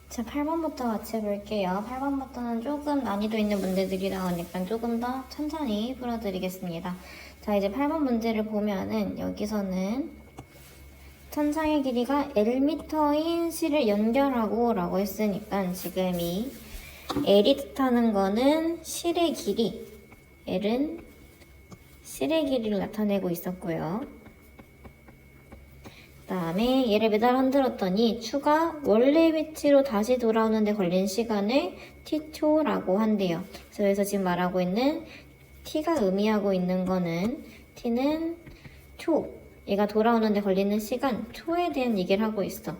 자, 8번부터 같이 볼게요. 8번부터는 조금 난이도 있는 문제들이 나오니까 조금 더 천천히 풀어드리겠습니다. 자, 이제 8번 문제를 보면은 여기서는 천장의 길이가 Lm인 실을 연결하고 라고 했으니까 지금 이 L이 뜻하는 거는 실의 길이, L은 실의 길이를 나타내고 있었고요. 그 다음에 얘를 매달 흔들었더니 추가 원래 위치로 다시 돌아오는데 걸린 시간을 t초라고 한대요. 그래서 여기서 지금 말하고 있는 t가 의미하고 있는 거는 t는 초, 얘가 돌아오는데 걸리는 시간 초에 대한 얘기를 하고 있어.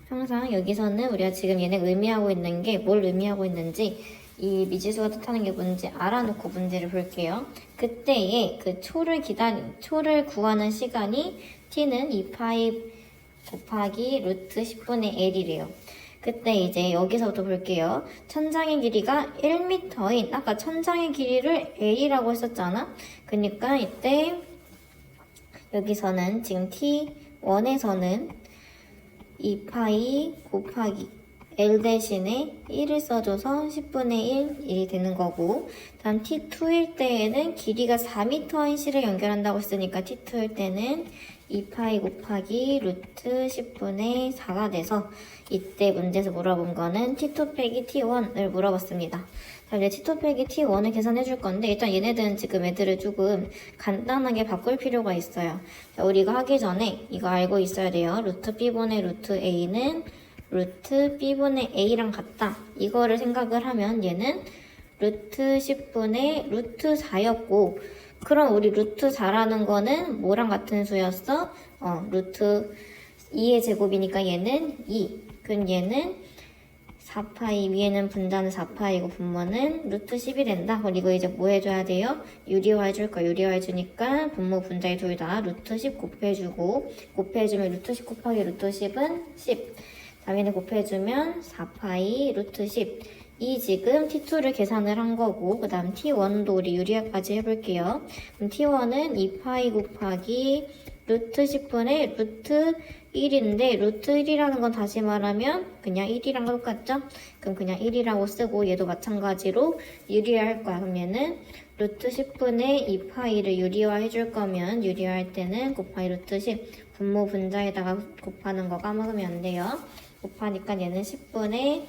항상 여기서는 우리가 지금 얘네 의미하고 있는 게 뭘 의미하고 있는지 이 미지수가 뜻하는 게 뭔지 알아놓고 문제를 볼게요. 그때의 그 초를 구하는 시간이 t는 2파이 곱하기 루트 10분의 L이래요. 그때 이제 여기서부터 볼게요. 천장의 길이가 1m인 아까 천장의 길이를 L이라고 했었잖아. 그러니까 이때 여기서는 지금 T1에서는 2파이 곱하기 L 대신에 1을 써줘서 10분의 1이 되는 거고, 다음 T2일 때에는 길이가 4m인 실을 연결한다고 했으니까 T2일 때는 2파이 곱하기 루트 10분의 4가 돼서 이때 문제에서 물어본 거는 T2 빼기 T1을 물어봤습니다. 자, 이제 T2 빼기 T1을 계산해 줄 건데 일단 얘네들은 지금 애들을 조금 간단하게 바꿀 필요가 있어요. 자, 우리 이거 하기 전에 이거 알고 있어야 돼요. 루트 B분의 루트 A는 루트 B분의 A랑 같다. 이거를 생각을 하면 얘는 루트 10분의 루트 4였고 그럼 우리 루트 4라는 거는 뭐랑 같은 수였어? 루트 2의 제곱이니까 얘는 2. 그럼 얘는 4파이, 위에는 분자는 4파이고 분모는 루트 10이 된다. 그럼 이거 이제 뭐 해줘야 돼요? 유리화 해줄 거야. 유리화 해주니까 분모 분자에 둘 다 루트 10 곱해주고 곱해주면 루트 10 곱하기 루트 10은 10. 다음에는 곱해주면 4파이 루트 10. 이 지금 T2를 계산을 한 거고 그 다음 T1도 우리 유리화까지 해볼게요. 그럼 T1은 2파이 곱하기 루트 10분의 루트 1인데 루트 1이라는 건 다시 말하면 그냥 1이랑 똑같죠? 그럼 그냥 1이라고 쓰고 얘도 마찬가지로 유리화할 거야. 그럼 얘는 루트 10분의 2파이를 유리화 해줄 거면 유리화할 때는 곱하기 루트 10 분모 분자에다가 곱하는 거 까먹으면 안 돼요. 곱하니까 얘는 10분의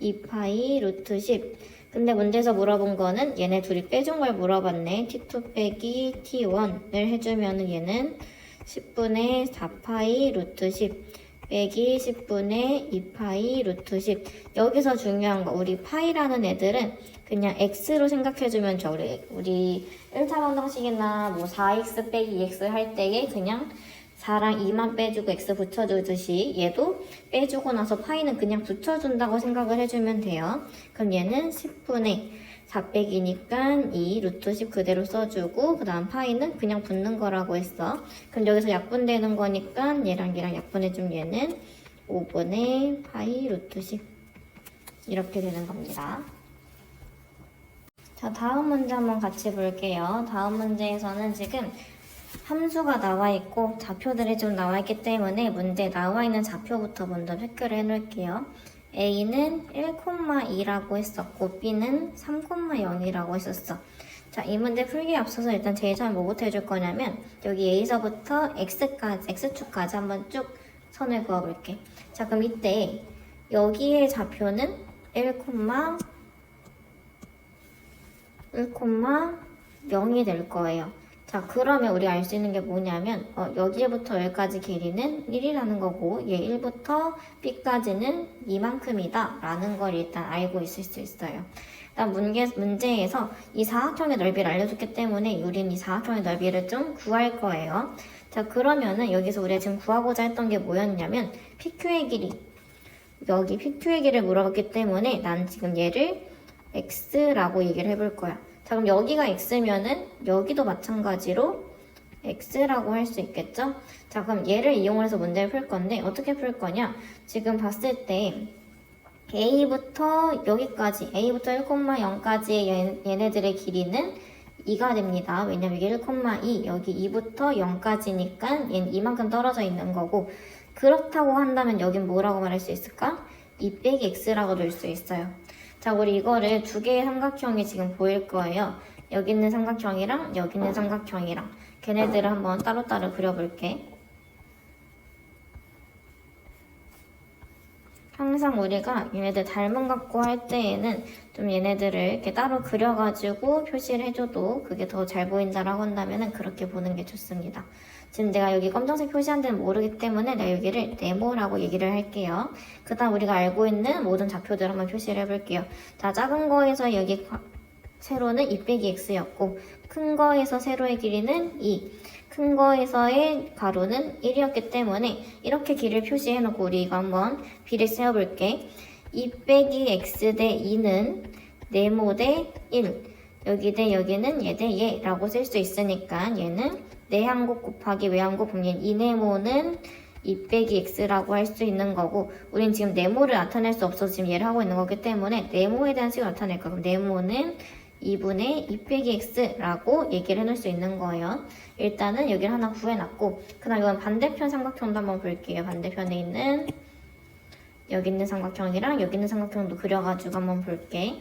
2파이 루트 10. 근데 문제에서 물어본 거는 얘네 둘이 빼준 걸 물어봤네. T2 빼기 T1을 해주면은 얘는 10분의 4파이 루트 10 빼기 10분의 2파이 루트 10. 여기서 중요한 거 우리 파이라는 애들은 그냥 x로 생각해주면 좋아. 우리 1차 방정식이나 뭐 4x 빼기 2x 할 때에 그냥 4랑 2만 빼주고 x 붙여주듯이 얘도 빼주고 나서 파이는 그냥 붙여준다고 생각을 해주면 돼요. 그럼 얘는 10분의 4 빼기니까 2 루트 10 그대로 써주고 그 다음 파이는 그냥 붙는 거라고 했어. 그럼 여기서 약분되는 거니까 얘랑 약분해주면 얘는 5분의 파이 루트 10 이렇게 되는 겁니다. 자, 다음 문제 한번 같이 볼게요. 다음 문제에서는 지금 함수가 나와 있고 좌표들이 좀 나와 있기 때문에 문제에 나와 있는 좌표부터 먼저 체크를 해 놓을게요. A는 1,2라고 했었고 B는 3,0이라고 했었어. 자, 이 문제 풀기에 앞서서 일단 제일 처음 뭐부터 해줄 거냐면 여기 A서부터 X축까지 한번 쭉 선을 그어볼게. 자, 그럼 이때 여기의 좌표는 1,0이 될 거예요. 자, 그러면 우리 알 수 있는 게 뭐냐면 여기부터 여기까지 길이는 1이라는 거고 얘 1부터 B까지는 이만큼이다 라는 걸 일단 알고 있을 수 있어요. 일단 문제에서 이 사각형의 넓이를 알려줬기 때문에 우리는 이 사각형의 넓이를 좀 구할 거예요. 자, 그러면은 여기서 우리가 지금 구하고자 했던 게 뭐였냐면 PQ의 길이, 여기 PQ의 길이를 물어봤기 때문에 난 지금 얘를 X라고 얘기를 해볼 거야. 자, 그럼 여기가 X면은 여기도 마찬가지로 X라고 할 수 있겠죠? 자, 그럼 얘를 이용해서 문제를 풀 건데 어떻게 풀 거냐? 지금 봤을 때 A부터 여기까지, A부터 1,0까지의 얘네들의 길이는 2가 됩니다. 왜냐면 이게 1,2, 여기 2부터 0까지니까 얘는 이만큼 떨어져 있는 거고 그렇다고 한다면 여긴 뭐라고 말할 수 있을까? 2 빼기 x라고 넣을 수 있어요. 자, 우리 이거를 두 개의 삼각형이 지금 보일 거예요. 여기 있는 삼각형이랑 여기 있는 삼각형이랑 걔네들을 한번 따로따로 그려볼게. 항상 우리가 얘네들 닮은 같고 할 때에는 좀 얘네들을 이렇게 따로 그려가지고 표시를 해줘도 그게 더 잘 보인다라고 한다면 그렇게 보는 게 좋습니다. 지금 내가 여기 검정색 표시한 데는 모르기 때문에 내가 여기를 네모라고 얘기를 할게요. 그 다음 우리가 알고 있는 모든 좌표들 한번 표시를 해볼게요. 자, 작은 거에서 여기 세로는 2 빼기 x였고 큰 거에서 세로의 길이는 2, 큰 거에서의 가로는 1이었기 때문에 이렇게 길을 표시해놓고 우리 이거 한번 비를 세워볼게. 2 빼기 x 대 2는 네모 대 1, 여기 대 여기는 얘 대 얘라고 쓸 수 있으니까 얘는 내항곡 곱하기 외항곡 보면 이 네모는 2 빼기 x라고 할 수 있는 거고 우린 지금 네모를 나타낼 수 없어서 지금 얘를 하고 있는 거기 때문에 네모에 대한 식을 나타낼 거야. 그럼 네모는 2분의 2 빼기 x라고 얘기를 해놓을 수 있는 거예요. 일단은 여기를 하나 구해놨고 그 다음 이건 반대편 삼각형도 한번 볼게요. 반대편에 있는 여기 있는 삼각형이랑 여기 있는 삼각형도 그려가지고 한번 볼게.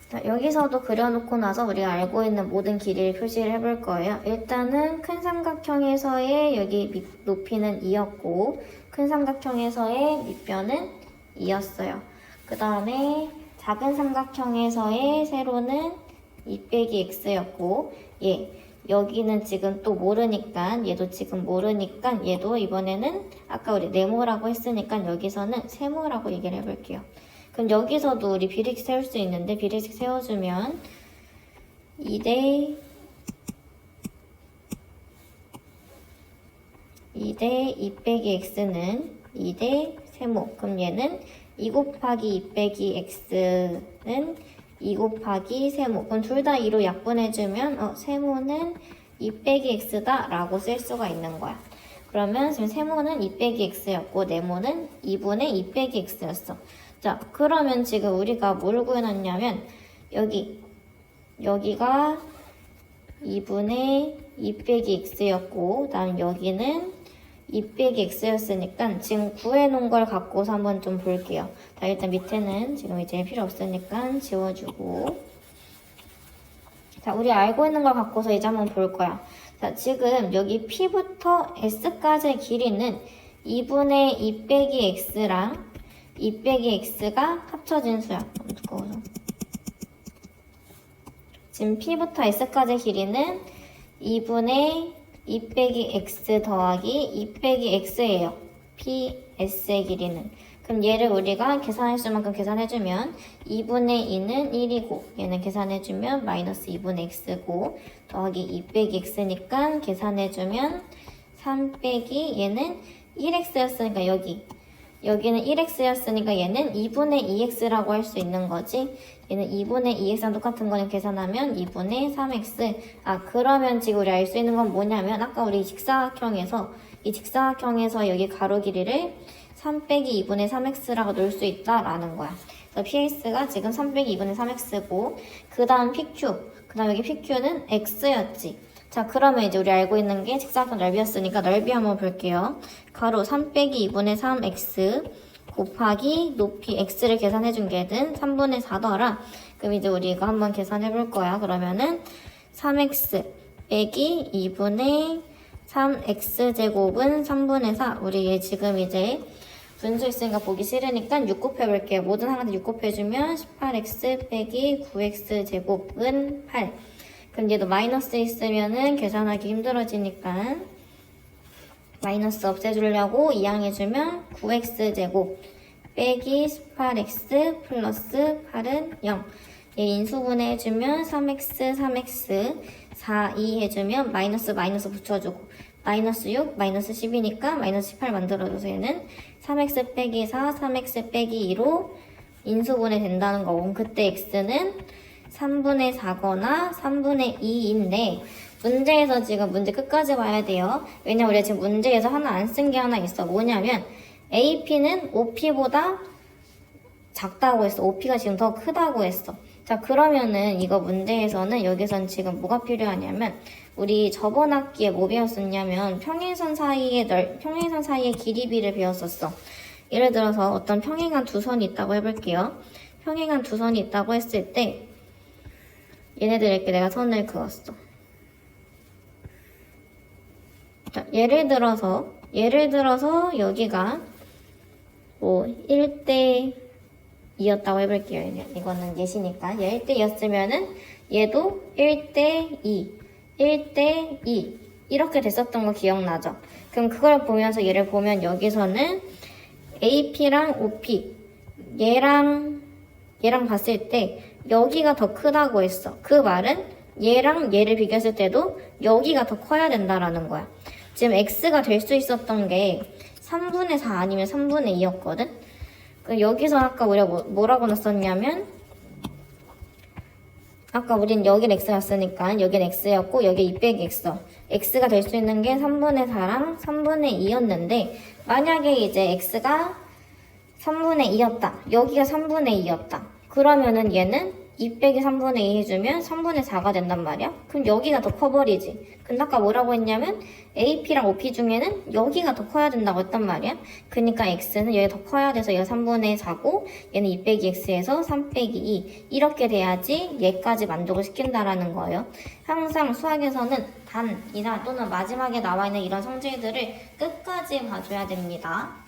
자, 여기서도 그려놓고 나서 우리가 알고 있는 모든 길이를 표시를 해볼 거예요. 일단은 큰 삼각형에서의 여기 높이는 2였고 큰 삼각형에서의 밑변은 2였어요. 그 다음에 작은 삼각형에서의 세로는 2 빼기 x였고 여기는 지금 또 모르니까 얘도 지금 모르니까 얘도 이번에는 아까 우리 네모라고 했으니까 여기서는 세모라고 얘기를 해볼게요. 그럼 여기서도 우리 비례식 세울 수 있는데 비례식 세워주면 2 대 2 빼기 x는 2 대 세모. 그럼 얘는 2 곱하기 2 빼기 x는 2 곱하기 세모. 그럼 둘 다 2로 약분해주면 세모는 2 빼기 x다 라고 쓸 수가 있는 거야. 그러면 지금 세모는 2 빼기 x였고 네모는 2분의 2 빼기 x였어. 자, 그러면 지금 우리가 뭘 구해놨냐면 여기가 2분의 2 빼기 x였고 다음 여기는 2 빼기 x였으니까 지금 구해놓은 걸 갖고서 한번 좀 볼게요. 자, 일단 밑에는 지금 이제 필요 없으니까 지워주고 자, 우리 알고 있는 걸 갖고서 이제 한번 볼 거야. 자, 지금 여기 P부터 S까지의 길이는 2분의 2 빼기 x랑 2 빼기 x가 합쳐진 수야. 두꺼워서. 지금 P부터 S까지의 길이는 2분의 2 빼기 x 더하기 2 빼기 x예요. PS의 길이는. 그럼 얘를 우리가 계산할 수만큼 계산해주면 2분의 2는 1이고 얘는 계산해주면 마이너스 2분의 x고 더하기 2 빼기 x니까 계산해주면 3 빼기 얘는 1x였으니까 여기는 1x였으니까 얘는 2분의 2x라고 할 수 있는 거지. 얘는 2분의 2x랑 똑같은 거는 계산하면 2분의 3x. 그러면 지금 우리 알 수 있는 건 뭐냐면 아까 우리 직사각형에서 여기 가로 길이를 3 빼기 2분의 3x라고 넣을 수 있다라는 거야. 그래서 PS가 지금 3 빼기 2분의 3x고 그 다음 PQ, 그 다음 여기 PQ는 x였지. 자, 그러면 이제 우리 알고 있는 게 직사각형 넓이였으니까 넓이 한번 볼게요. 가로 3 빼기 2분의 3x 곱하기 높이 x를 계산해 준 게는 3분의 4더라. 그럼 이제 우리 이거 한번 계산해 볼 거야. 그러면은 3x 빼기 2분의 3x제곱은 3분의 4. 우리 얘 지금 이제 분수 있으니까 보기 싫으니까 6 곱해볼게요. 모든 하나한테 6 곱해주면 18x 빼기 9x제곱은 8. 그럼 얘도 마이너스 있으면은 계산하기 힘들어지니까 마이너스 없애주려고 이항해주면 9x제곱 빼기 18x 플러스 8은 0. 얘 인수분해 해주면 3x, 3x, 4, 2 해주면 마이너스 붙여주고 마이너스 6, 마이너스 10이니까 마이너스 18 만들어줘서 얘는 3x 빼기 4, 3x 빼기 2로 인수분해 된다는 거고 그때 x는 3분의 4거나 3분의 2인데 문제에서 지금 문제 끝까지 봐야 돼요. 왜냐면 우리가 지금 문제에서 하나 안 쓴 게 하나 있어. 뭐냐면 AP는 OP보다 작다고 했어. OP가 지금 더 크다고 했어. 자, 그러면은 이거 문제에서는 여기선 지금 뭐가 필요하냐면 우리 저번 학기에 뭐 배웠었냐면 평행선 사이의 길이비를 배웠었어. 예를 들어서 어떤 평행한 두 선이 있다고 해볼게요. 평행한 두 선이 있다고 했을 때 얘네들에게 내가 선을 그었어. 자, 예를 들어서 여기가 뭐 1대 2였다고 해볼게요. 이거는 예시니까. 얘 1대2였으면은 얘도 1대2, 1대2 이렇게 됐었던 거 기억나죠? 그럼 그걸 보면서 얘를 보면 여기서는 AP랑 OP 얘랑 봤을 때 여기가 더 크다고 했어. 그 말은 얘랑 얘를 비교했을 때도 여기가 더 커야 된다라는 거야. 지금 X가 될 수 있었던 게 3분의 4 아니면 3분의 2였거든? 여기서 아까 우리가 뭐라고 놨었냐면 아까 우린 여긴 X였으니까 여긴 X였고 여기 2 빼기 X X가 될 수 있는 게 3분의 4랑 3분의 2였는데 만약에 이제 X가 3분의 2였다. 여기가 3분의 2였다. 그러면은 얘는 2 빼기 3분의 2 해주면 3분의 4가 된단 말이야. 그럼 여기가 더 커버리지. 근데 아까 뭐라고 했냐면 AP랑 OP 중에는 여기가 더 커야 된다고 했단 말이야. 그러니까 X는 여기 더 커야 돼서 얘가 3분의 4고 얘는 2 빼기 X에서 3 빼기 2 이렇게 돼야지 얘까지 만족을 시킨다라는 거예요. 항상 수학에서는 단이나 또는 마지막에 나와 있는 이런 성질들을 끝까지 봐줘야 됩니다.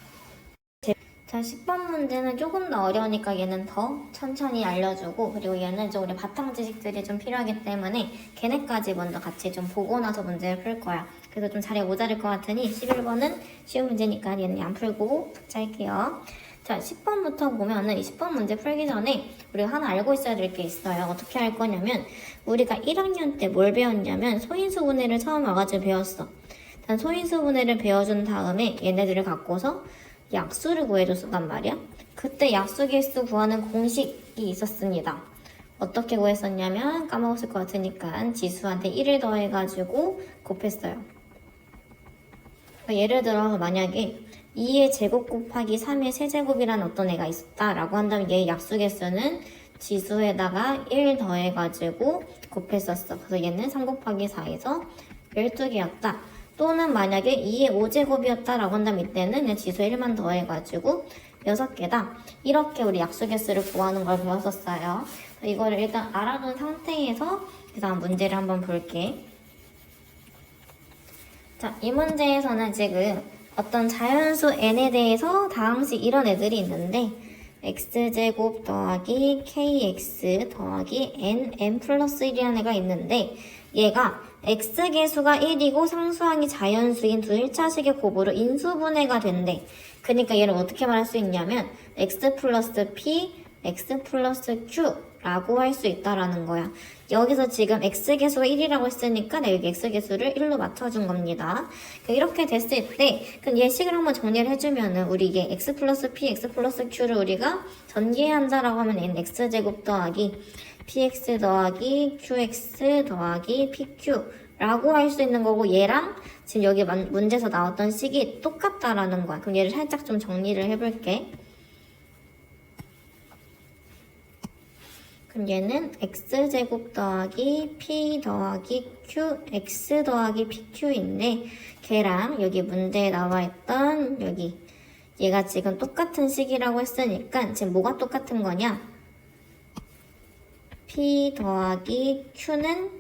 자, 10번 문제는 조금 더 어려우니까 얘는 더 천천히 알려주고 그리고 얘는 좀 우리 바탕 지식들이 좀 필요하기 때문에 걔네까지 먼저 같이 좀 보고 나서 문제를 풀 거야. 그래서 좀 자리가 모자랄 것 같으니 11번은 쉬운 문제니까 얘는 안 풀고 짤게요. 자, 10번부터 보면은 이 10번 문제 풀기 전에 우리가 하나 알고 있어야 될 게 있어요. 어떻게 할 거냐면 우리가 1학년 때 뭘 배웠냐면 소인수분해를 처음 와가지고 배웠어. 단 소인수분해를 배워준 다음에 얘네들을 갖고서 약수를 구해줬었단 말이야. 그때 약수계수 구하는 공식이 있었습니다. 어떻게 구했었냐면 까먹었을 것 같으니까 지수한테 1을 더해가지고 곱했어요. 예를 들어서 만약에 2의 제곱 곱하기 3의 세제곱이라는 어떤 애가 있었다라고 한다면 얘의 약수계수는 지수에다가 1 더해가지고 곱했었어. 그래서 얘는 3 곱하기 4에서 12개였다. 또는 만약에 2의 5제곱이었다라고 한다면 이때는 그냥 지수 1만 더해가지고 6개다. 이렇게 우리 약수개수를 구하는 걸 배웠었어요. 이거를 일단 알아둔 상태에서 그 다음 문제를 한번 볼게. 자, 이 문제에서는 지금 어떤 자연수 n에 대해서 다항식 이런 애들이 있는데 x제곱 더하기 kx 더하기 n 플러스 1이라는 애가 있는데 얘가 x계수가 1이고 상수항이 자연수인 두 1차식의 곱으로 인수분해가 된대. 그러니까 얘를 어떻게 말할 수 있냐면 x 플러스 p, x 플러스 q 라고 할 수 있다라는 거야. 여기서 지금 x계수가 1이라고 했으니까 내가 여기 x계수를 1로 맞춰준 겁니다. 이렇게 됐을 때 그럼 얘 식을 한번 정리를 해주면은 우리 이게 x 플러스 p, x 플러스 q를 우리가 전개한다라고 하면 얘는 x제곱 더하기 px 더하기 qx 더하기 pq라고 할 수 있는 거고 얘랑 지금 여기 문제에서 나왔던 식이 똑같다라는 거야. 그럼 얘를 살짝 좀 정리를 해볼게. 그럼 얘는 x제곱 더하기 p 더하기 qx 더하기 pq인데 걔랑 여기 문제에 나와 있던 여기 얘가 지금 똑같은 식이라고 했으니까 지금 뭐가 똑같은 거냐? p 더하기 q는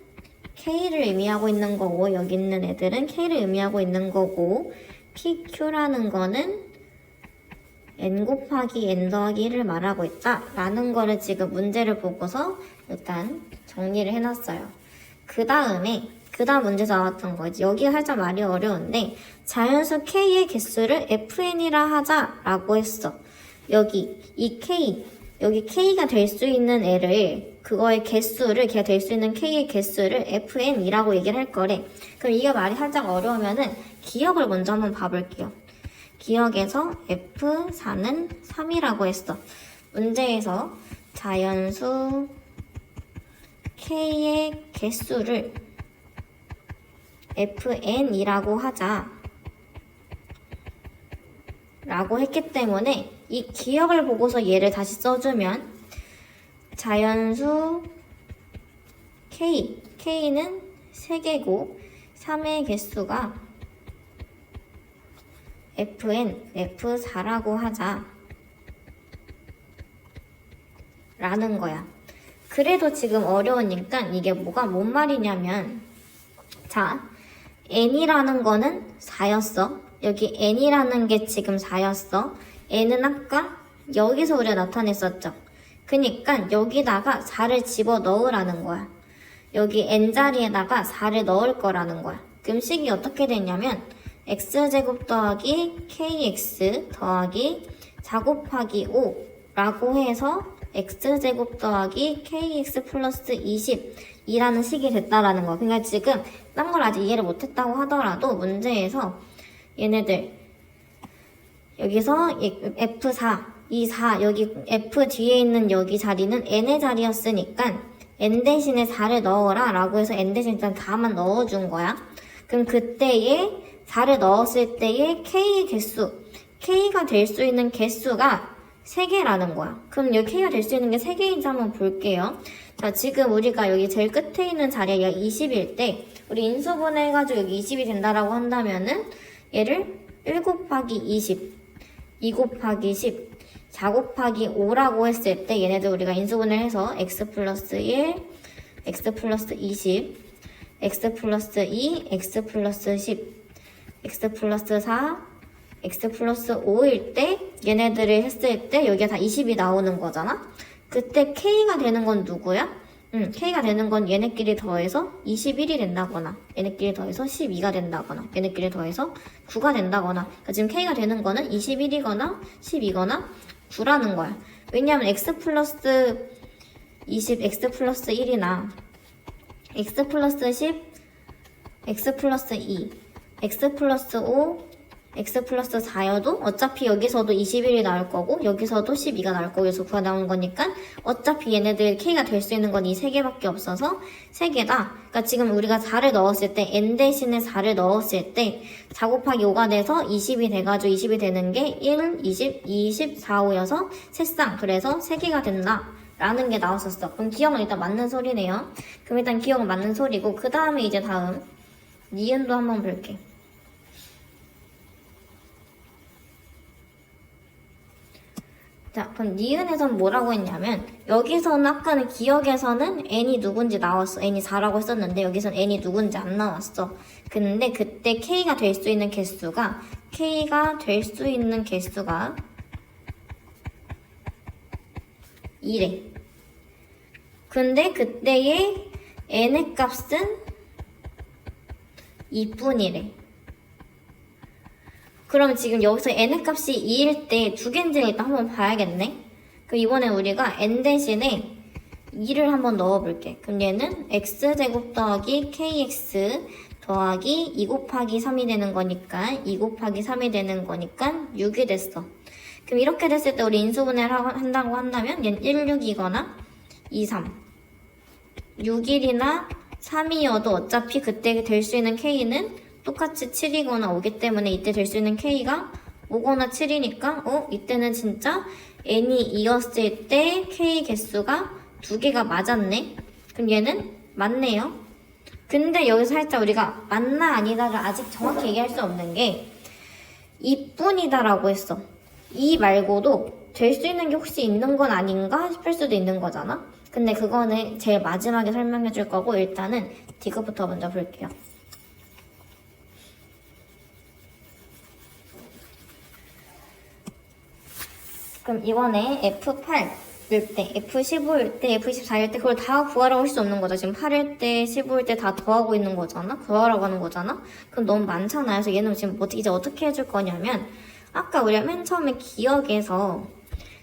k를 의미하고 있는 거고 여기 있는 애들은 k를 의미하고 있는 거고 pq라는 거는 n 곱하기 n 더하기 1을 말하고 있다 라는 거를 지금 문제를 보고서 일단 정리를 해놨어요. 그 다음 문제에서 나왔던 거지. 여기가 살짝 말이 어려운데 자연수 k의 개수를 fn이라 하자 라고 했어. 여기 이 k 여기 k가 될 수 있는 애를 그거의 개수를 걔가 될 수 있는 k의 개수를 fn이라고 얘기를 할 거래. 그럼 이게 말이 살짝 어려우면은 기억을 먼저 한번 봐볼게요. 기억에서 F4는 3이라고 했어. 문제에서 자연수 K의 개수를 FN이라고 하자 라고 했기 때문에 이 기억을 보고서 얘를 다시 써주면 자연수 K는 3개고 3의 개수가 F4라고 하자 라는 거야. 그래도 지금 어려우니까 이게 뭔 말이냐면, 자, n이라는 거는 4였어. 여기 n이라는 게 지금 4였어. n은 아까 여기서 우리가 나타냈었죠. 그니까 여기다가 4를 집어 넣으라는 거야. 여기 n자리에다가 4를 넣을 거라는 거야. 그럼 식이 어떻게 되냐면 x제곱 더하기 kx 더하기 4 곱하기 5라고 해서 x제곱 더하기 kx 플러스 20이라는 식이 됐다라는 거야. 그러니까 지금 딴 걸 아직 이해를 못했다고 하더라도 문제에서 얘네들 여기서 F4, 이 4, 여기 F 뒤에 있는 여기 자리는 n의 자리였으니까 n 대신에 4를 넣어라 라고 해서 n 대신 일단 4만 넣어준 거야. 그럼 그때에 4를 넣었을 때의 k 개수, k가 될 수 있는 개수가 3개라는 거야. 그럼 여기 k가 될 수 있는 게 3개인지 한번 볼게요. 자, 지금 우리가 여기 제일 끝에 있는 자리가 20일 때 우리 인수분해해가지고 여기 20이 된다라고 한다면은 얘를 1 곱하기 20, 2 곱하기 10, 4 곱하기 5라고 했을 때 얘네들 우리가 인수분해해서 x 플러스 1, x 플러스 20, x 플러스 2, x 플러스 10, x 플러스 4, x 플러스 5일 때 얘네들을 했을 때 여기가 다 20이 나오는 거잖아? 그때 k가 되는 건 누구야? k가 되는 건 얘네끼리 더해서 21이 된다거나 얘네끼리 더해서 12가 된다거나 얘네끼리 더해서 9가 된다거나 그러니까 지금 k가 되는 거는 21이거나 12거나 9라는 거야. 왜냐하면 x 플러스 20, x 플러스 1이나 x 플러스 10, x 플러스 2, x 플러스 5, x 플러스 4여도 어차피 여기서도 21이 나올 거고 여기서도 12가 나올 거고 그래서 9가 나오는 거니까 어차피 얘네들 k가 될 수 있는 건 이 3개밖에 없어서 3개다. 그러니까 지금 우리가 4를 넣었을 때 n 대신에 4를 넣었을 때 4 곱하기 5가 돼서 20이 돼가지고 20이 되는 게 1, 20, 20, 4, 5여서 새쌍 그래서 3개가 된다 라는 게 나왔었어. 그럼 기억은 일단 맞는 소리네요. 그럼 일단 기억은 맞는 소리고 그 다음에 이제 다음 니은도 한번 볼게. 자, 그럼 니은에선 뭐라고 했냐면 여기서는 아까는 기억에서는 n이 누군지 나왔어. n이 4라고 했었는데 여기서는 n이 누군지 안 나왔어. 근데 그때 k가 될 수 있는 개수가 2래. 근데 그때의 n의 값은 2뿐이래. 그럼 지금 여기서 n의 값이 2일 때 두 개인지를 일단 한번 봐야겠네. 그럼 이번에 우리가 n 대신에 2를 한번 넣어볼게. 그럼 얘는 x제곱 더하기 kx 더하기 2 곱하기 3이 되는 거니까 2 곱하기 3이 되는 거니까 6이 됐어. 그럼 이렇게 됐을 때 우리 인수분해를 한다고 한다면 얘는 1, 6이거나 2, 3 6일이나 3이어도 어차피 그때 될 수 있는 k는 똑같이 7이거나 5기 때문에 이때 될 수 있는 k가 5거나 7이니까 이때는 진짜 n이 2였을 때 k 개수가 2개가 맞았네. 그럼 얘는 맞네요. 근데 여기서 살짝 우리가 맞나 아니다를 아직 정확히 얘기할 수 없는 게 2뿐이다 라고 했어. 2 말고도 될 수 있는 게 혹시 있는 건 아닌가 싶을 수도 있는 거잖아. 근데 그거는 제일 마지막에 설명해 줄 거고 일단은 디귿부터 먼저 볼게요. 그럼 이번에 F8일 때, F15일 때, F14일 때 그걸 다 구하라고 할 수 없는 거죠. 지금 8일 때, 15일 때 다 더하고 있는 거잖아? 더하라고 하는 거잖아? 그럼 너무 많잖아요. 그래서 얘는 지금 이제 어떻게 해줄 거냐면 아까 우리가 맨 처음에 기억에서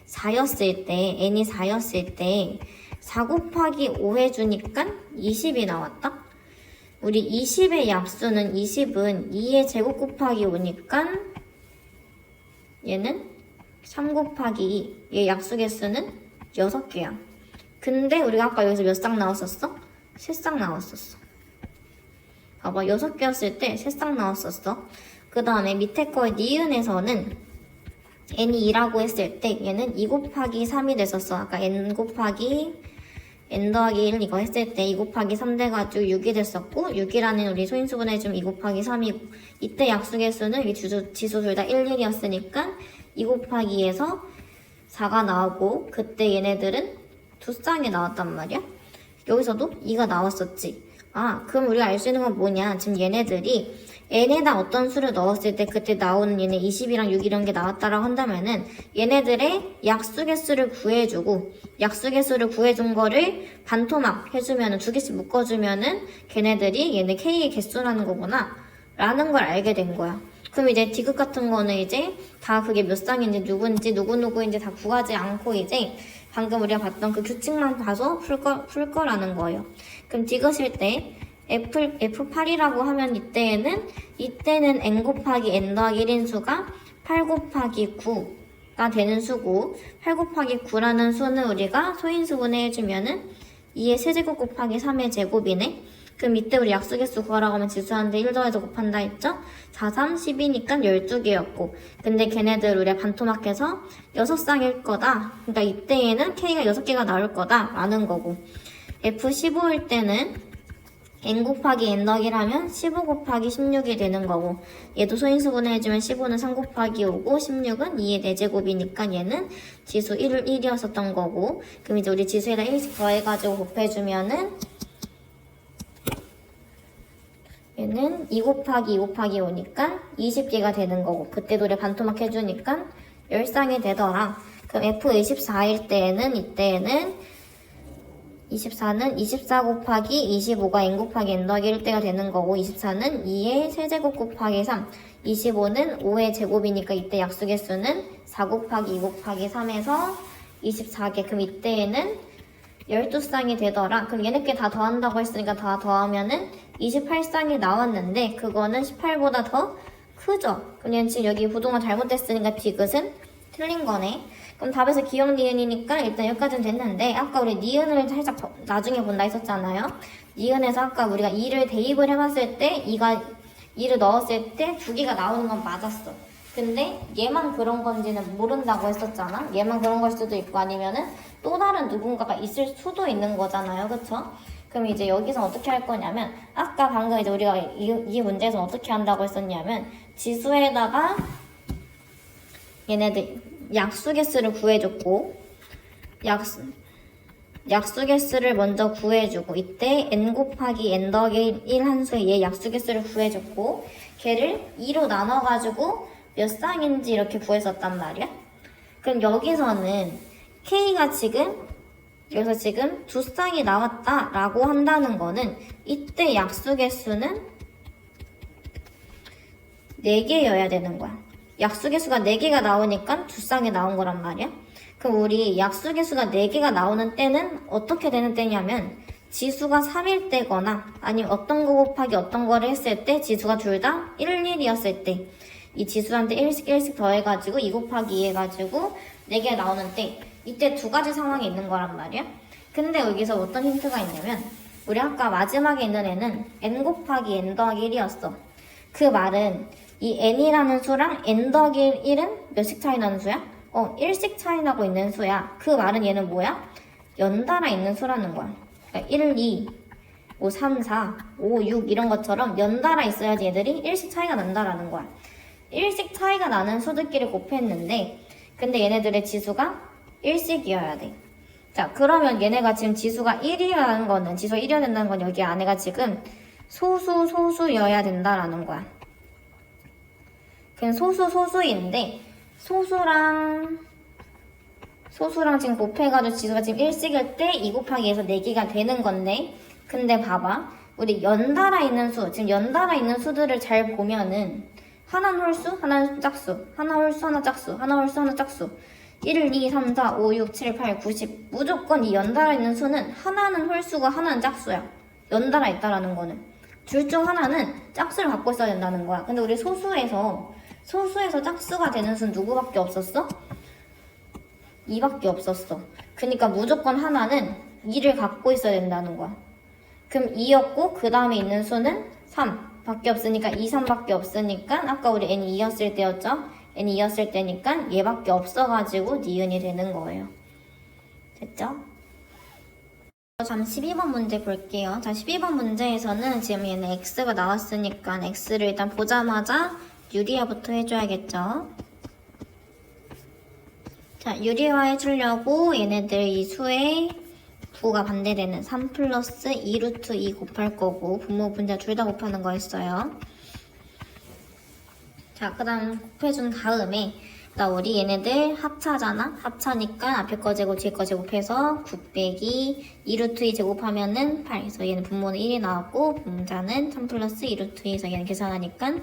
4였을 때, n이 4였을 때 4 곱하기 5 해주니까 20이 나왔다? 우리 20의 약수는 20은 2의 제곱 곱하기 5니까 얘는 3 곱하기 2, 얘 약수 개수는 6개야. 근데 우리가 아까 여기서 몇 쌍 나왔었어? 3쌍 나왔었어. 봐봐, 6개였을 때 3쌍 나왔었어. 그 다음에 밑에 거의 니은에서는 n이 2라고 했을 때 얘는 2 곱하기 3이 됐었어. 아까 n 곱하기 n 더하기 1 이거 했을 때 2 곱하기 3 돼가지고 6이 됐었고 6이라는 우리 소인수분해 좀 2 곱하기 3이고 이때 약수개수는 이 지수 둘 다 1, 1이었으니까 2 곱하기 2에서 4가 나오고 그때 얘네들은 두 쌍이 나왔단 말이야. 여기서도 2가 나왔었지. 그럼 우리가 알 수 있는 건 뭐냐. 지금 얘네들이 n에다 어떤 수를 넣었을 때 그때 나오는 얘네 20이랑 6 이런 게 나왔다라고 한다면은 얘네들의 약수개수를 구해주고 약수개수를 구해준 거를 반토막 해주면은 두 개씩 묶어주면은 걔네들이 얘네 k의 개수라는 거구나 라는 걸 알게 된 거야. 그럼 이제 디귿 같은 거는 이제 다 그게 몇 쌍인지 누군지 누구인지 다 구하지 않고 이제 방금 우리가 봤던 그 규칙만 봐서 풀 거라는 거예요. 그럼 디귿일 때 F8이라고 하면 이때는 n 곱하기 n 더하기 1인 수가 8 곱하기 9가 되는 수고 8 곱하기 9라는 수는 우리가 소인수분해 해주면은 2의 세제곱 곱하기 3의 제곱이네. 그럼 이때 우리 약수개수 구하라고 하면 지수한테 1 더해서 곱한다 했죠? 4, 3, 10이니까 12개였고 근데 걔네들 우리가 반토막해서 6쌍일 거다. 그러니까 이때에는 K가 6개가 나올 거다 라는 거고 F15일 때는 n 곱하기 n 더하기라면 15 곱하기 16이 되는 거고 얘도 소인수분해 해주면 15는 3 곱하기 5고 16은 2의 4제곱이니까 얘는 지수 1이었었던 거고 그럼 이제 우리 지수에다 1씩 더해가지고 곱해주면은 얘는 2 곱하기 2 곱하기 5니까 20개가 되는 거고 그때도 우리 반토막 해주니까 10쌍이 되더라. 그럼 F24일 때에는 이때에는 24는 24 곱하기 25가 n 곱하기 n 더하기 1대가 되는 거고 24는 2의 세제곱 곱하기 3 25는 5의 제곱이니까 이때 약수개수는 4 곱하기 2 곱하기 3에서 24개. 그럼 이때에는 12쌍이 되더라. 그럼 얘네께 다 더한다고 했으니까 다 더하면은 28쌍이 나왔는데 그거는 18보다 더 크죠? 그럼 지금 여기 부동화 잘못됐으니까 디귿은 틀린 거네. 그럼 답에서 기억 니은이니까 일단 여기까지는 됐는데 아까 우리 니은을 살짝 나중에 본다 했었잖아요. 니은에서 아까 우리가 2를 대입을 해봤을 때 2를 넣었을 때 2개가 나오는 건 맞았어. 근데 얘만 그런 건지는 모른다고 했었잖아. 얘만 그런 걸 수도 있고 아니면은 또 다른 누군가가 있을 수도 있는 거잖아요. 그쵸? 그럼 이제 여기서 어떻게 할 거냐면 아까 방금 이제 우리가 이 문제에서 어떻게 한다고 했었냐면 지수에다가 얘네들 약수개수를 구해줬고 약수개수를 먼저 구해주고 이때 n 곱하기 n 더하기 1 함수에 얘 약수개수를 구해줬고 걔를 2로 나눠가지고 몇 쌍인지 이렇게 구했었단 말이야. 그럼 여기서는 K가 여기서 지금 두 쌍이 나왔다라고 한다는 거는 이때 약수개수는 4개여야 되는 거야. 약수개수가 4개가 나오니까 두 쌍이 나온 거란 말이야. 그럼 우리 약수개수가 4개가 나오는 때는 어떻게 되는 때냐면 지수가 3일 때거나 아니면 어떤 거 곱하기 어떤 거를 했을 때 지수가 둘 다 1, 1이었을 때 이 지수한테 1씩 더해가지고 2 곱하기 2 해가지고 4개가 나오는 때 이때 두 가지 상황이 있는 거란 말이야. 근데 여기서 어떤 힌트가 있냐면 우리 아까 마지막에 있는 애는 n 곱하기 n 더하기 1이었어. 그 말은 이 n이라는 수랑 n 더하기 1은 몇씩 차이 나는 수야? 1씩 차이 나고 있는 수야. 그 말은 얘는 뭐야? 연달아 있는 수라는 거야. 그러니까 1, 2, 5, 3, 4, 5, 6 이런 것처럼 연달아 있어야지 얘들이 1씩 차이가 난다라는 거야. 1씩 차이가 나는 수들끼리 곱했는데 근데 얘네들의 지수가 1씩이어야 돼. 자, 그러면 얘네가 지금 지수가 1이라는 거는 지수가 1이어야 된다는 건 여기 안에가 지금 소수여야 된다라는 거야. 그냥 소수인데 소수랑 지금 곱해가지고 지수가 지금 1씩일 때 2 곱하기 2에서 4개가 되는 건데 근데 봐봐. 우리 연달아 있는 수, 지금 연달아 있는 수들을 잘 보면은 하나는 홀수, 하나는 짝수, 하나 홀수, 하나 짝수, 하나 홀수, 하나 짝수 1, 2, 3, 4, 5, 6, 7, 8, 9, 10 무조건 이 연달아 있는 수는 하나는 홀수고 하나는 짝수야. 연달아 있다라는 거는 둘 중 하나는 짝수를 갖고 있어야 된다는 거야. 근데 우리 소수에서 짝수가 되는 수는 누구밖에 없었어? 2밖에 없었어. 그러니까 무조건 하나는 2를 갖고 있어야 된다는 거야. 그럼 2였고 그 다음에 있는 수는 3밖에 없으니까 2, 3밖에 없으니까 아까 우리 n이 2였을 때였죠? n이 2였을 때니까 얘밖에 없어가지고 니은이 되는 거예요. 됐죠? 다음 12번 문제 볼게요. 자, 12번 문제에서는 지금 얘는 x가 나왔으니까 x를 일단 보자마자 유리화부터 해줘야겠죠. 자, 유리화 해주려고 얘네들 이 수의 부호가 반대되는 3 플러스 2 루트 2 곱할 거고 분모 분자 둘 다 곱하는 거였어요. 자, 그 다음 곱해준 다음에 나 우리 얘네들 합차잖아? 합차니까 앞에 거 제곱 뒤에 거 제곱해서 9 빼기 2 루트 2 제곱하면은 8. 그래서 얘는 분모는 1이 나왔고 분자는 3 플러스 2 루트 2에서 얘는 계산하니까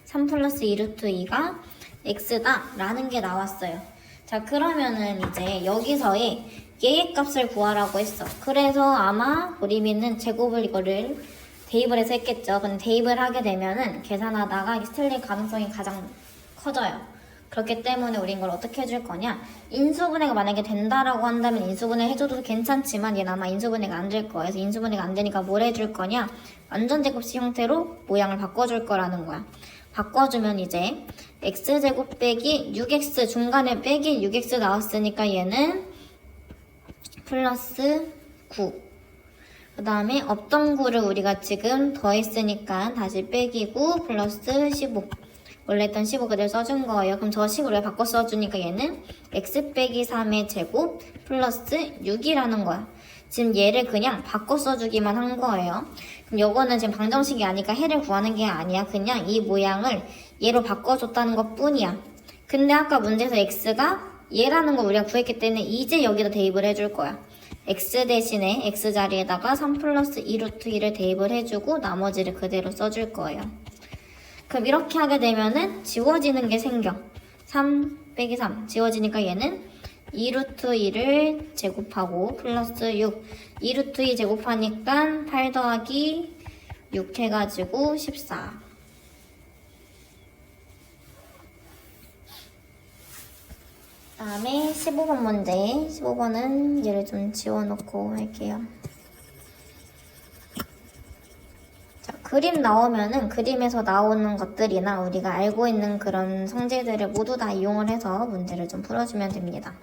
3 플러스 2 루트 2가 x다 라는 게 나왔어요. 자, 그러면은 이제 여기서의 얘의 값을 구하라고 했어. 그래서 아마 우리미는 제곱을 이거를 대입을 해서 했겠죠. 근데 대입을 하게 되면은 계산하다가 틀릴 가능성이 가장 커져요. 그렇기 때문에 우린 이걸 어떻게 해줄 거냐? 인수분해가 만약에 된다라고 한다면 인수분해 해줘도 괜찮지만 얘는 아마 인수분해가 안 될 거예요. 그래서 인수분해가 안 되니까 뭘 해줄 거냐? 완전제곱식 형태로 모양을 바꿔줄 거라는 거야. 바꿔주면 이제 x제곱 빼기 6x 중간에 빼기 6x 나왔으니까 얘는 플러스 9. 그 다음에 없던 9를 우리가 지금 더했으니까 다시 빼기 9 플러스 15. 원래 했던 15 그대로 써준 거예요. 그럼 저 식으로 바꿔 써주니까 얘는 x 빼기 3의 제곱 플러스 6이라는 거야. 지금 얘를 그냥 바꿔 써주기만 한 거예요. 그럼 요거는 지금 방정식이 아니까 해를 구하는 게 아니야. 그냥 이 모양을 얘로 바꿔줬다는 것 뿐이야. 근데 아까 문제에서 x가 얘라는 거 우리가 구했기 때문에 이제 여기다 대입을 해줄 거야. x 대신에 x 자리에다가 3 플러스 2 루트 2를 대입을 해주고 나머지를 그대로 써줄 거예요. 그럼 이렇게 하게 되면은 지워지는 게 생겨. 3 빼기 3 지워지니까 얘는 2 루트 2를 제곱하고 플러스 6 2 루트 2 제곱하니까 8 더하기 6 해가지고 14. 다음에 15번 문제. 15번은 얘를 좀 지워놓고 할게요. 자, 그림 나오면은 그림에서 나오는 것들이나 우리가 알고 있는 그런 성질들을 모두 다 이용을 해서 문제를 좀 풀어주면 됩니다.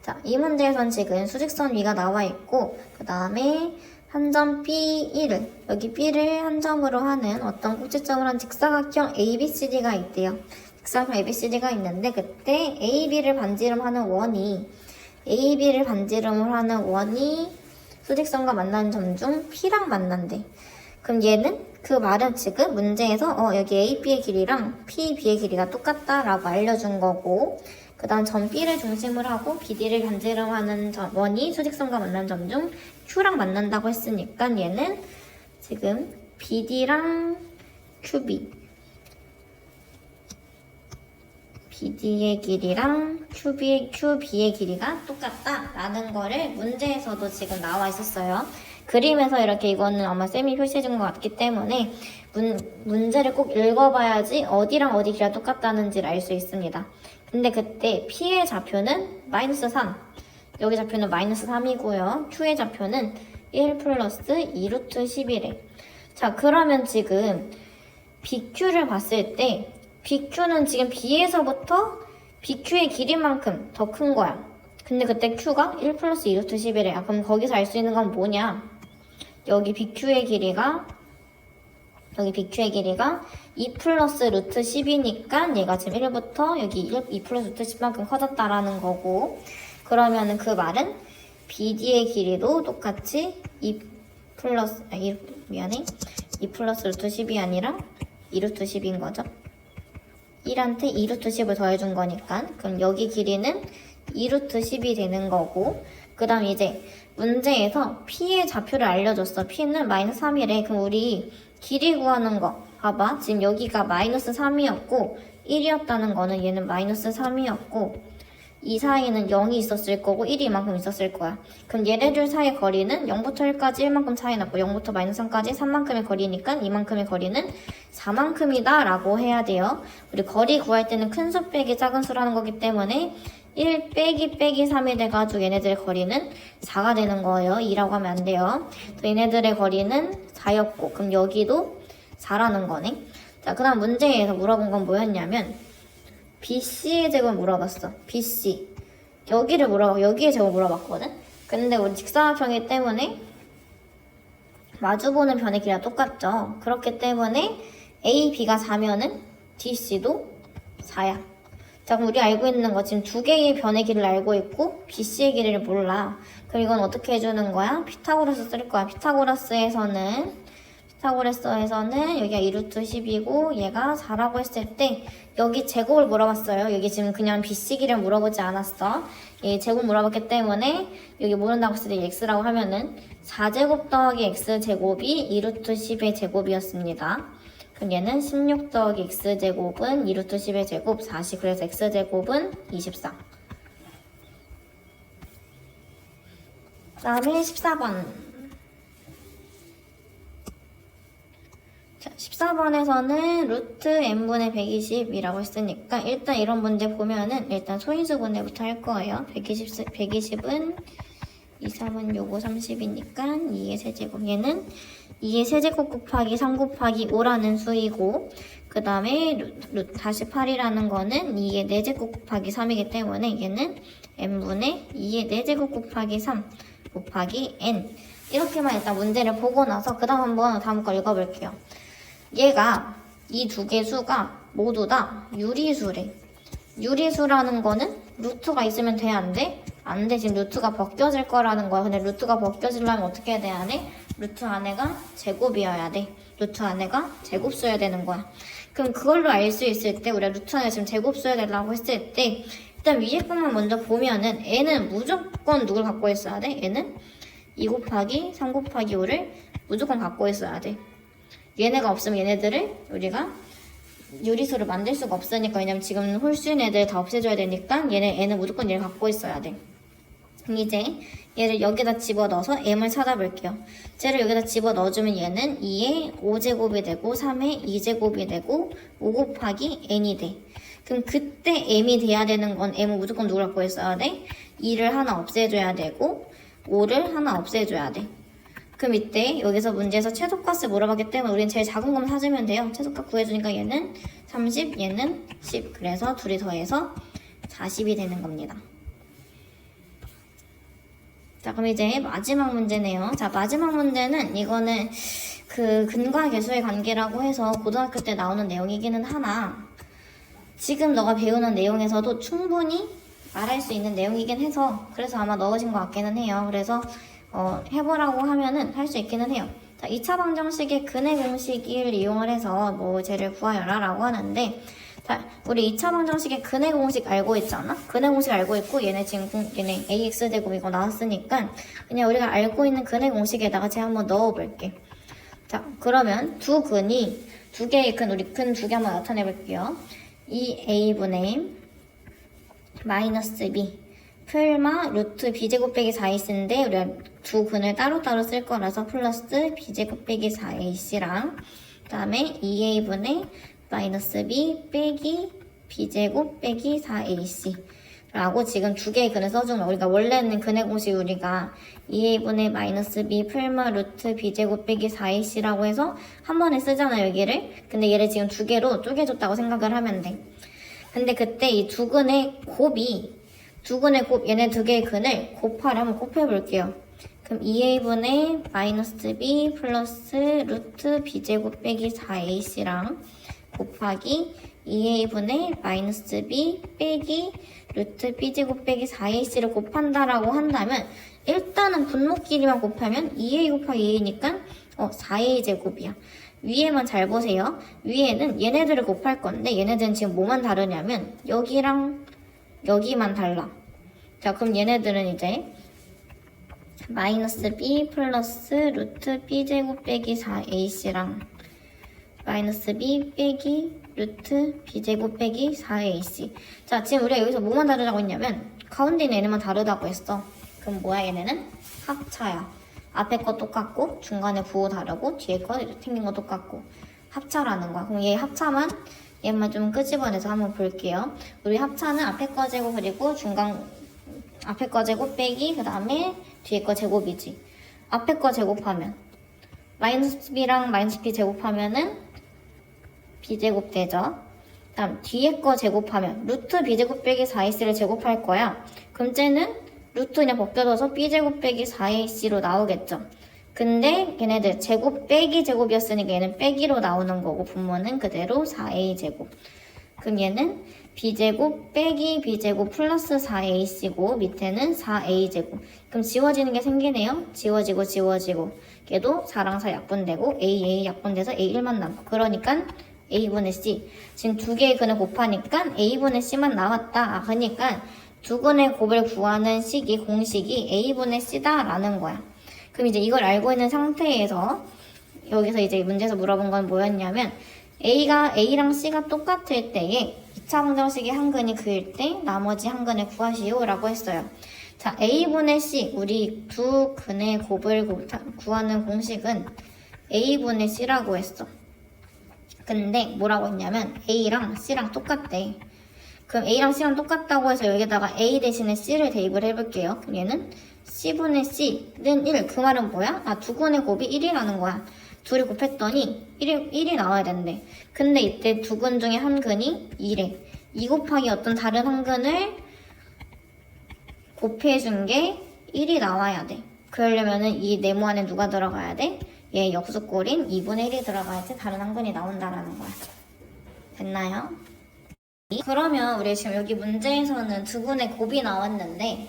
자, 이 문제에선 지금 수직선 위가 나와 있고 그 다음에 한 점 P1을 여기 B를 한 점으로 하는 어떤 꼭지점을 한 직사각형 ABCD가 있대요. 직사각형 ABCD가 있는데 그때 AB를 반지름하는 원이 수직선과 만나는 점 중 P랑 만난대. 그럼 얘는 그 말은 지금 문제에서 여기 AB의 길이랑 PB의 길이가 똑같다라고 알려준 거고 그 다음 점 B를 중심으로 하고 BD를 반지름하는 원이 수직선과 만나는 점 중 Q랑 만난다고 했으니까 얘는 지금 BD랑 BD의 길이랑 QB의 길이가 똑같다라는 거를 문제에서도 지금 나와 있었어요. 그림에서 이렇게 이거는 아마 쌤이 표시해준 것 같기 때문에 문제를 꼭 읽어봐야지 어디랑 어디 길이가 똑같다는지를 알 수 있습니다. 근데 그때 P의 좌표는 마이너스 3, 여기 좌표는 마이너스 3이고요. Q의 좌표는 1 플러스 2 루트 11에. 자, 그러면 지금 BQ를 봤을 때 BQ는 지금 B에서부터 BQ의 길이만큼 더 큰 거야. 근데 그때 Q가 1 플러스 2 루트 11이야. 그럼 거기서 알 수 있는 건 뭐냐? 여기 BQ의 길이가 2 플러스 루트 10이니까 얘가 지금 1부터 여기 2 플러스 루트 10만큼 커졌다라는 거고 그러면은 그 말은 BD의 길이도 똑같이 2 플러스 루트 10이 아니라 2 루트 10인 거죠. 1한테 2 루트 10을 더해준 거니까 그럼 여기 길이는 2 루트 10이 되는 거고 그 다음 이제 문제에서 P의 좌표를 알려줬어. P는 마이너스 3이래. 그럼 우리 길이 구하는 거 봐봐. 지금 여기가 마이너스 3이었고 1이었다는 거는 얘는 마이너스 3이었고 이 사이에는 0이 있었을 거고 1이 이만큼 있었을 거야. 그럼 얘네들 사이의 거리는 0부터 1까지 1만큼 차이 났고 0부터 마이너스 3까지 3만큼의 거리니까 이만큼의 거리는 4만큼이다 라고 해야 돼요. 우리 거리 구할 때는 큰 수 빼기 작은 수라는 거기 때문에 1 빼기 3이 돼가지고 얘네들의 거리는 4가 되는 거예요. 2라고 하면 안 돼요. 또 얘네들의 거리는 4였고 그럼 여기도 4라는 거네. 자, 그 다음 문제에서 물어본 건 뭐였냐면 BC의 제곱 물어봤어. BC. 여기에 제곱 물어봤거든? 근데 우리 직사각형이기 때문에 마주보는 변의 길이가 똑같죠. 그렇기 때문에 A, B가 4면은 DC도 4야. 자, 그럼 우리 알고 있는 거 지금 두 개의 변의 길이를 알고 있고 BC의 길이를 몰라. 그럼 이건 어떻게 해주는 거야? 피타고라스 쓸 거야. 피타고라스에서는 여기가 2루트 10이고 얘가 4라고 했을 때 여기 제곱을 물어봤어요. 여기 지금 그냥 BC 길이를 물어보지 않았어. 얘 제곱 물어봤기 때문에 여기 모른다고 했을 때 x라고 하면은 4제곱 더하기 x제곱이 2루트 10의 제곱이었습니다. 그럼 얘는 16 더하기 x제곱은 2루트 10의 제곱 40. 그래서 x제곱은 24. 그 다음에 14번. 자, 14번에서는 루트 n분의 120이라고 했으니까 일단 이런 문제 보면은 일단 소인수 분해부터 할 거예요. 120은 2, 3은 요거 30이니까 2의 세제곱. 얘는 2의 세제곱 곱하기 3 곱하기 5라는 수이고 그 다음에 다시 8이라는 거는 2의 4제곱 곱하기 3이기 때문에 얘는 n분의 2의 4제곱 곱하기 3 곱하기 n. 이렇게만 일단 문제를 보고 나서 그 다음 한번 다음 거 읽어볼게요. 얘가 이 두 개 수가 모두 다 유리수래. 유리수라는 거는 루트가 있으면 돼, 안 돼? 안 돼. 지금 루트가 벗겨질 거라는 거야. 근데 루트가 벗겨지려면 어떻게 해야 돼, 안에? 루트 안에가 제곱이어야 돼. 루트 안에가 제곱수여야 되는 거야. 그럼 그걸로 알 수 있을 때 우리가 루트 안에 지금 제곱수여야 되려고 했을 때 일단 위에 것만 먼저 보면은 얘는 무조건 누굴 갖고 있어야 돼? 얘는 2 곱하기 3 곱하기 5를 무조건 갖고 있어야 돼. 얘네가 없으면 얘네들을 우리가 유리수를 만들 수가 없으니까. 왜냐면 지금 홀수인 애들 다 없애줘야 되니까 얘는 무조건 얘를 갖고 있어야 돼. 그럼 이제 얘를 여기다 집어넣어서 m을 찾아볼게요. 쟤를 여기다 집어넣어주면 얘는 2의 5제곱이 되고 3의 2제곱이 되고 5 곱하기 n이 돼. 그럼 그때 m이 돼야 되는 건 m은 무조건 누굴 갖고 있어야 돼? 2를 하나 없애줘야 되고 5를 하나 없애줘야 돼. 그럼 이때 여기서 문제에서 최소값을 물어봤기 때문에 우리는 제일 작은 것만 찾으면 돼요. 최소값 구해주니까 얘는 30, 얘는 10. 그래서 둘이 더해서 40이 되는 겁니다. 자, 그럼 이제 마지막 문제네요. 자, 마지막 문제는 이거는 그 근과 계수의 관계라고 해서 고등학교 때 나오는 내용이기는 하나 지금 너가 배우는 내용에서도 충분히 말할 수 있는 내용이긴 해서 그래서 아마 넣으신 것 같기는 해요. 그래서 해보라고 하면은 할 수 있기는 해요. 자, 2차 방정식의 근의 공식을 이용을 해서 뭐 쟤를 구하여라 라고 하는데 자, 우리 2차 방정식의 근의 공식 알고 있잖아? 근의 공식 알고 있고 얘네 지금 얘네 ax제곱 이거 나왔으니까 그냥 우리가 알고 있는 근의 공식에다가 제가 한번 넣어볼게. 자, 그러면 두 개의 근, 우리 근 두 개 한번 나타내 볼게요. 이 a분의 마이너스 b 풀마 루트 b제곱 빼기 4ac인데 우리가 두 근을 따로따로 쓸 거라서 플러스 b제곱 빼기 4ac랑 그 다음에 2a분의 마이너스 b 빼기 b제곱 빼기 4ac 라고 지금 두 개의 근을 써준 거야. 우리가 원래는 근의 공식 우리가 2a분의 마이너스 b 풀마 루트 b제곱 빼기 4ac라고 해서 한 번에 쓰잖아 여기를. 근데 얘를 지금 두 개로 쪼개줬다고 생각을 하면 돼. 근데 그때 이 두 근의 곱이 얘네 두 개의 근을 한번 곱해볼게요. 그럼 2a분의 마이너스 b 플러스 루트 b제곱 빼기 4ac랑 곱하기 2a분의 마이너스 b 빼기 루트 b제곱 빼기 4ac를 곱한다라고 한다면 일단은 분모끼리만 곱하면 2a 곱하기 2a니까 4a 제곱이야. 위에만 잘 보세요. 위에는 얘네들을 곱할 건데 얘네들은 지금 뭐만 다르냐면 여기랑 여기만 달라. 자, 그럼 얘네들은 이제 마이너스 b 플러스 루트 b제곱 빼기 4ac랑 마이너스 b 빼기 루트 b제곱 빼기 4ac. 자, 지금 우리가 여기서 뭐만 다르다고 했냐면 가운데 있는 얘네만 다르다고 했어. 그럼 뭐야 얘네는? 합차야. 앞에 거 똑같고 중간에 부호 다르고 뒤에 거 생긴 거 똑같고 합차라는 거야. 그럼 얘 합차만 얘만 좀 끄집어내서 한번 볼게요. 우리 합차는 앞에 거 제곱 그리고 앞에 거 제곱 빼기 그 다음에 뒤에 거 제곱이지. 앞에 거 제곱하면 마이너스 b랑 마이너스 b 제곱하면은 b제곱 되죠. 그 다음 뒤에 거 제곱하면 루트 b제곱 빼기 4ac를 제곱할 거야. 그럼 쟤는 루트 그냥 벗겨져서 b제곱 빼기 4ac로 나오겠죠. 근데 걔네들 제곱 빼기 제곱이었으니까 얘는 빼기로 나오는 거고 분모는 그대로 4a제곱. 그럼 얘는 b제곱 빼기 b제곱 플러스 4ac고 밑에는 4a제곱. 그럼 지워지는 게 생기네요. 지워지고 지워지고 얘도 4랑 4 약분되고 a 약분돼서 a1만 남고 그러니까 a분의 c. 지금 두 개의 근을 곱하니까 a분의 c만 나왔다. 그러니까 두 근의 곱을 구하는 식이 공식이 a분의 c다 라는 거야. 그럼 이제 이걸 알고 있는 상태에서 여기서 이제 문제에서 물어본 건 뭐였냐면 A랑 C가 똑같을 때에 2차 방정식의 한 근이 그일 때 나머지 한 근을 구하시오 라고 했어요. 자, A분의 C, 우리 두 근의 곱을 구하는 공식은 A분의 C라고 했어. 근데 뭐라고 했냐면 A랑 C랑 똑같대. 그럼 A랑 C랑 똑같다고 해서 여기다가 A 대신에 C를 대입을 해볼게요. 그럼 얘는 C분의 C는 1. 그 말은 뭐야? 두 근의 곱이 1이라는 거야. 둘이 곱했더니 1이 나와야 된대. 근데 이때 두 근 중에 한 근이 2래. 2 곱하기 어떤 다른 한 근을 곱해준 게 1이 나와야 돼. 그러려면은 이 네모 안에 누가 들어가야 돼? 얘 역수꼴인 2분의 1이 들어가야지 다른 한 근이 나온다라는 거야. 됐나요? 그러면 우리 지금 여기 문제에서는 두 근의 곱이 나왔는데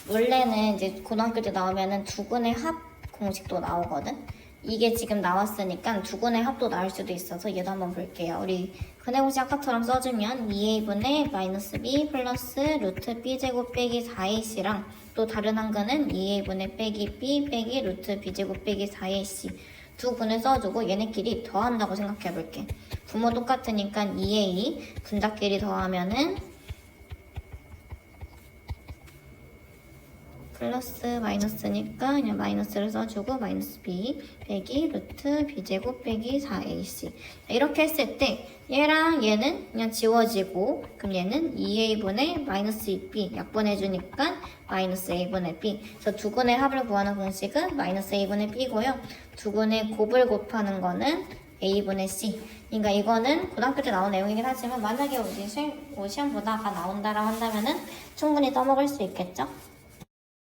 원래는 이제 고등학교 때 나오면은 두 근의 합 공식도 나오거든? 이게 지금 나왔으니까 두 근의 합도 나올 수도 있어서 얘도 한번 볼게요. 우리 근의 공식 아까처럼 써주면 2a분의 마이너스 b 플러스 루트 b제곱 빼기 4ac 랑 또 다른 한 근은 2a분의 빼기 b 빼기 루트 b제곱 빼기 4ac 두 근을 써주고 얘네끼리 더한다고 생각해볼게. 부모 똑같으니까 2a 분자끼리 더하면은 플러스 마이너스니까 그냥 마이너스를 써주고 마이너스 b 빼기 루트 b제곱 빼기 4ac 이렇게 했을 때 얘랑 얘는 그냥 지워지고 그럼 얘는 2a분의 마이너스 2b 약분해주니까 마이너스 a분의 b 그래서 두 근의 합을 구하는 공식은 마이너스 a분의 b고요. 두 근의 곱을 곱하는 거는 a분의 c. 그러니까 이거는 고등학교 때 나온 내용이긴 하지만 만약에 우리 시험 보다가 나온다라고 한다면은 충분히 써먹을 수 있겠죠?